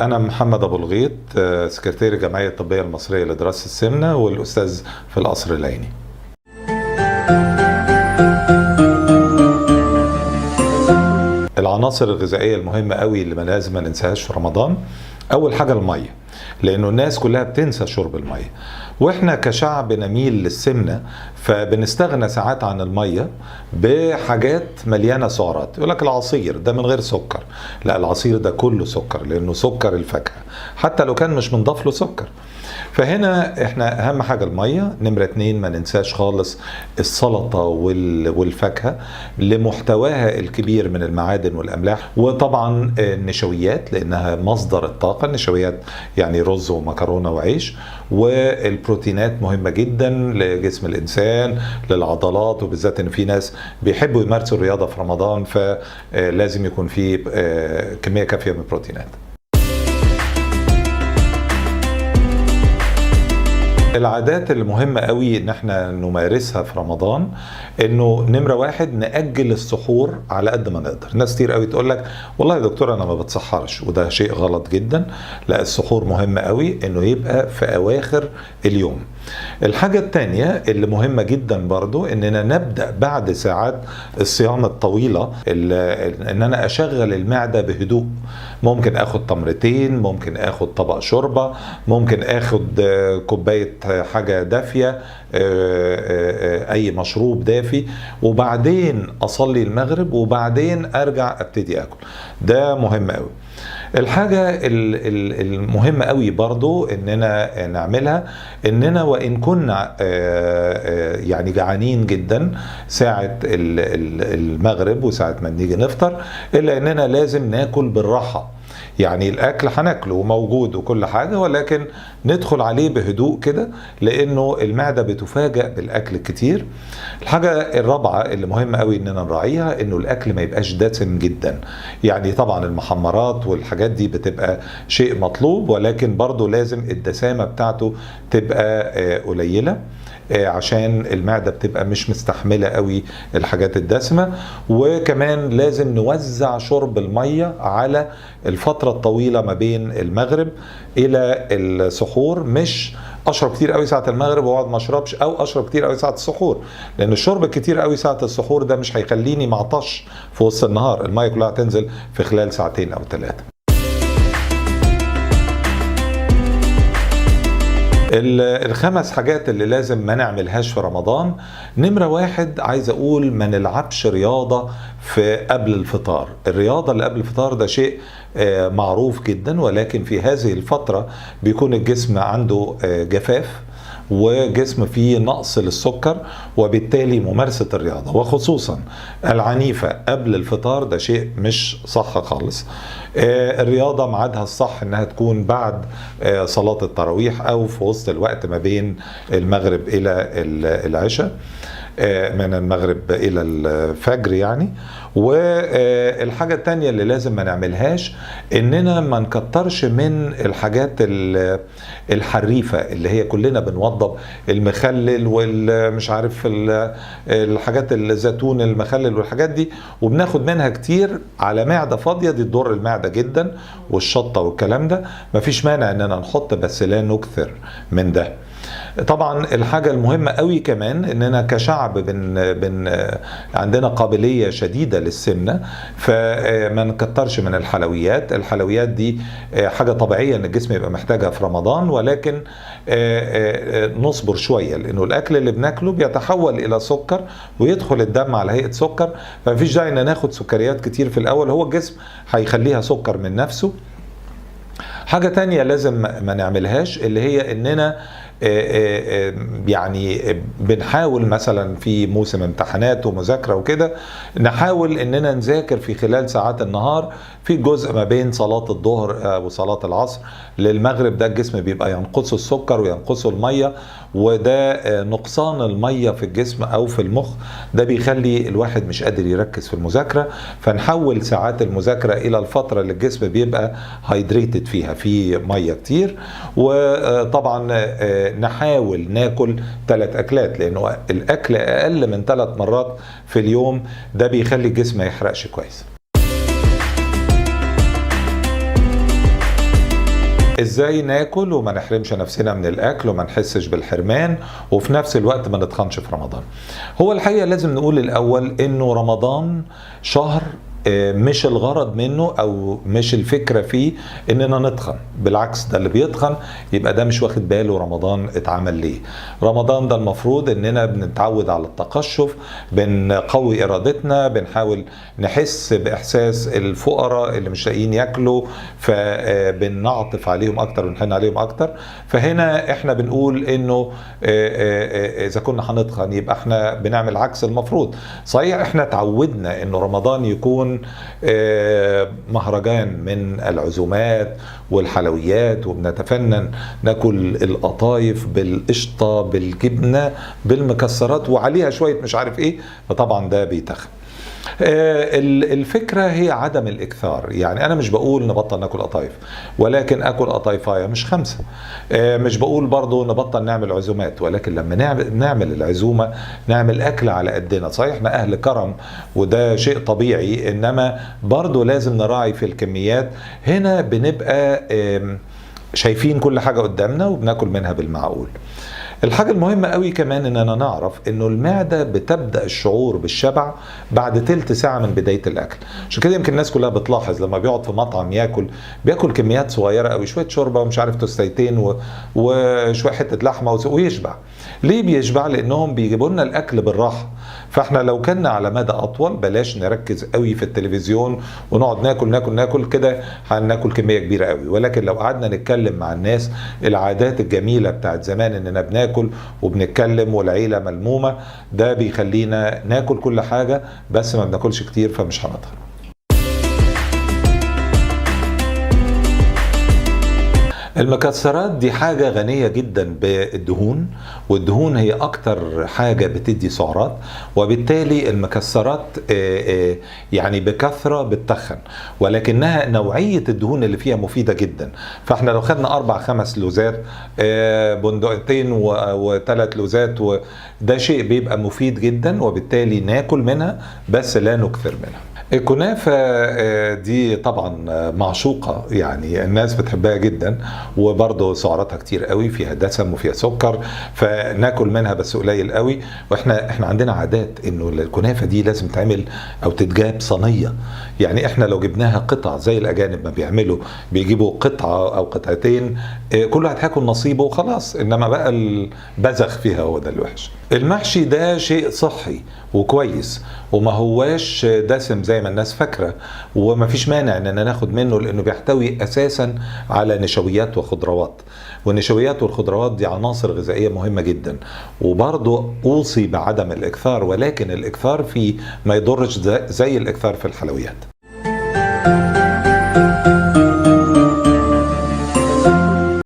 أنا محمد أبو الغيط، سكرتير الجمعية الطبية المصرية لدراسة السمنة والأستاذ في القصر العيني. العناصر الغذائية المهمة قوي اللي لازم ما ننساهاش في رمضان، أول حاجة المية، لأنه الناس كلها بتنسى شرب المية، وإحنا كشعب نميل للسمنة فبنستغنى ساعات عن المية بحاجات مليانة سعرات. يقول لك العصير ده من غير سكر، لا، العصير ده كله سكر لأنه سكر الفاكهة حتى لو كان مش منضاف له سكر. فهنا احنا اهم حاجة المية. نمرة 2 ما ننساش خالص السلطة والفاكهة لمحتواها الكبير من المعادن والاملاح، وطبعا النشويات لانها مصدر الطاقة. النشويات يعني رز ومكرونة وعيش، والبروتينات مهمة جدا لجسم الانسان للعضلات، وبالذات ان في ناس بيحبوا يمارسوا الرياضة في رمضان، فلازم يكون في كمية كافية من البروتينات. العادات المهمة قوي ان احنا نمارسها في رمضان، انه نمرة 1 نأجل السحور على قد ما نقدر. ناس كتير قوي تقول لك والله يا دكتور انا ما بتسحرش، وده شيء غلط جدا. لا، السحور مهم قوي انه يبقى في اواخر اليوم. الحاجة التانية اللي مهمة جدا برضو اننا نبدأ بعد ساعات الصيام الطويلة ان انا اشغل المعدة بهدوء. ممكن اخد تمرتين، ممكن اخد طبق شوربة، ممكن اخد كوباية حاجة دافية، اي مشروب دافي، وبعدين اصلي المغرب، وبعدين ارجع ابتدي اكل. ده مهم قوي. الحاجة المهمة قوي برضو اننا نعملها، اننا وان كنا يعني جعانين جدا ساعة المغرب وساعة ما نيجي نفطر، الا اننا لازم ناكل بالراحة. يعني الاكل هناكله موجود وكل حاجة، ولكن ندخل عليه بهدوء كده، لانه المعدة بتفاجأ بالاكل كتير. الحاجة الرابعة اللي مهمة قوي اننا نراعيها، انه الاكل ما يبقاش دسم جدا. يعني طبعا المحمرات والحاجات دي بتبقى شيء مطلوب، ولكن برضو لازم الدسامة بتاعته تبقى قليلة، عشان المعدة بتبقى مش مستحملة قوي الحاجات الدسمة. وكمان لازم نوزع شرب المية على الفترة الطويلة ما بين المغرب إلى السحور، مش اشرب كتير قوي ساعه المغرب واقعد ما اشربش، او اشرب كتير قوي ساعه السحور، لان الشرب الكتير قوي ساعه السحور ده مش هيخليني معطش في وسط النهار. الميه كلها هتنزل في خلال ساعتين او 3. الخمس حاجات اللي لازم ما نعملهاش في رمضان. نمرة 1 عايز اقول ما نلعبش رياضة في قبل الفطار. الرياضة اللي قبل الفطار ده شيء معروف جدا، ولكن في هذه الفترة بيكون الجسم عنده جفاف وجسم فيه نقص للسكر، وبالتالي ممارسة الرياضة وخصوصا العنيفة قبل الفطار ده شيء مش صح خالص. الرياضة ميعادها الصح انها تكون بعد صلاة التراويح، او في وسط الوقت ما بين المغرب الى العشاء، من المغرب الى الفجر يعني. والحاجة التانية اللي لازم ما نعملهاش، اننا ما نكترش من الحاجات الحريفة اللي هي كلنا بنوضب، المخلل والمش عارف الحاجات الزيتون المخلل والحاجات دي، وبناخد منها كتير على معدة فاضية، دي تضر المعدة جدا. والشطة والكلام ده مفيش مانع اننا نحط، بس لا نكثر من ده. طبعا الحاجة المهمة قوي كمان اننا كشعب عندنا قابلية شديدة للسمنة، فما نكترش من الحلويات. الحلويات دي حاجة طبيعية ان الجسم يبقى محتاجها في رمضان، ولكن نصبر شوية، لانه الاكل اللي بناكله بيتحول الى سكر ويدخل الدم على هيئة سكر، فمفيش داعي ان ناخد سكريات كتير في الاول، هو الجسم هيخليها سكر من نفسه. حاجة تانية لازم ما نعملهاش، اللي هي اننا يعني بنحاول مثلا في موسم امتحانات ومذاكرة وكده، نحاول اننا نذاكر في خلال ساعات النهار، في جزء ما بين صلاة الظهر وصلاة العصر للمغرب، ده الجسم بيبقى ينقصه السكر وينقصه المية، وده نقصان المية في الجسم او في المخ ده بيخلي الواحد مش قادر يركز في المذاكرة. فنحول ساعات المذاكرة الى الفترة اللي الجسم بيبقى هايدريتد فيها، في مية كتير. وطبعا نحاول ناكل 3 أكلات، لأنه الأكل أقل من 3 مرات في اليوم ده بيخلي الجسم ما يحرقش كويس. ازاي ناكل وما نحرمش نفسنا من الاكل وما نحسش بالحرمان وفي نفس الوقت ما نتخنش في رمضان. هو الحقيقة لازم نقول الاول انه رمضان شهر مش الغرض منه او مش الفكرة فيه اننا نتخن، بالعكس ده اللي بيتخن يبقى ده مش واخد باله رمضان اتعمل ليه. رمضان ده المفروض اننا بنتعود على التقشف، بنقوي ارادتنا، بنحاول نحس باحساس الفقراء اللي مش لاقيين ياكلوا فبنعطف عليهم اكتر ونحن عليهم اكتر. فهنا احنا بنقول انه اذا كنا هنتخن يبقى احنا بنعمل عكس المفروض. صحيح احنا تعودنا انه رمضان يكون مهرجان من العزومات والحلويات، وبنتفنن ناكل القطايف بالقشطة بالجبنة بالمكسرات وعليها شوية مش عارف ايه، فطبعا ده بيتخن. الفكرة هي عدم الإكثار. يعني أنا مش بقول نبطل ناكل قطايف، ولكن أكل قطايفاية مش 5. مش بقول برضو نبطل نعمل عزومات، ولكن لما نعمل العزومة نعمل أكل على قدنا. صحيح احنا أهل كرم وده شيء طبيعي، إنما برضو لازم نراعي في الكميات. هنا بنبقى شايفين كل حاجة قدامنا وبناكل منها بالمعقول. الحاجة المهمة قوي كمان اننا نعرف انه المعدة بتبدأ الشعور بالشبع بعد تلت ساعة من بداية الاكل. عشان كده يمكن الناس كلها بتلاحظ لما بيقعد في مطعم بياكل كميات صغيرة قوي، شوية شوربة ومش عارف توستيتين وشوية حتة لحمة ويشبع. ليه بيشبع؟ لانهم بيجيبوا لنا الاكل بالراحة. فاحنا لو كنا على مدى اطول بلاش نركز قوي في التلفزيون ونقعد ناكل كده، هناكل كمية كبيرة قوي. ولكن لو قعدنا نتكلم مع الناس العادات الجميلة بتاعت زمان اننا بناكل وبنتكلم والعيلة ملمومة، ده بيخلينا ناكل كل حاجة بس ما بناكلش كتير فمش هنتخن. المكسرات دي حاجة غنية جدا بالدهون، والدهون هي أكتر حاجة بتدي سعرات، وبالتالي المكسرات يعني بكثرة بتتخن، ولكنها نوعية الدهون اللي فيها مفيدة جدا. فاحنا لو خدنا 4-5 لوزات، بندقتين و3 لوزات، وده شيء بيبقى مفيد جدا، وبالتالي ناكل منها بس لا نكثر منها. الكنافة دي طبعا معشوقة، يعني الناس بتحبها جدا، وبرضه سعراتها كتير قوي، فيها دسم وفيها سكر، فناكل منها بس قليل قوي. واحنا عندنا عادات انه الكنافة دي لازم تعمل او تتجاب صينية. يعني احنا لو جبناها قطع زي الاجانب ما بيعملوا، بيجيبوا قطعة او قطعتين كل واحد هياكل نصيبه وخلاص، انما بقى البذخ فيها هو ده الوحش. المحشي ده شيء صحي وكويس وما هواش دسم زي ما الناس فاكرة، وما فيش مانع اننا ناخد منه لانه بيحتوي اساسا على نشويات وخضروات، والنشويات والخضروات دي عناصر غذائية مهمة جدا. وبرضه اوصي بعدم الاكثار، ولكن الاكثار فيه ما يضرش زي الاكثار في الحلويات.